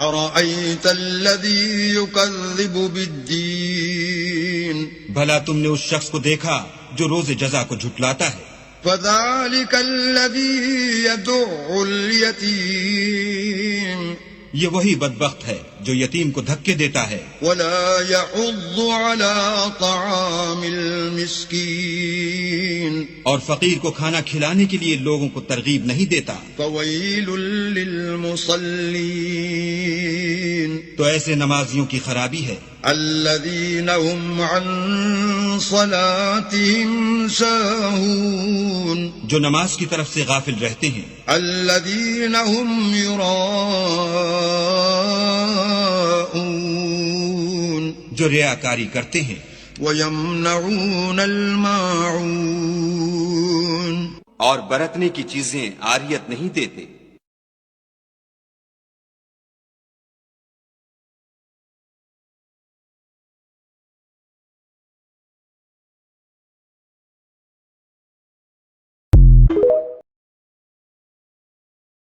أرأيت الذي يكذب بالدين بھلا تم نے اس شخص کو دیکھا جو روز جزا کو جھٹلاتا ہے؟ فذلك الذي يدع اليتيم یہ وہی بدبخت ہے جو یتیم کو دھکے دیتا ہے، ولا يحض على طعام المسكين اور فقیر کو کھانا کھلانے کے لیے لوگوں کو ترغیب نہیں دیتا۔ فويل للمصلين تو ایسے نمازیوں کی خرابی ہے الذين هم عن صلاتهم ساهون جو نماز کی طرف سے غافل رہتے ہیں، الذين هم يراءون جو ریاکاری کرتے ہیں، ويمنعون الماعون اور برتنے کی چیزیں عاریت نہیں دیتے۔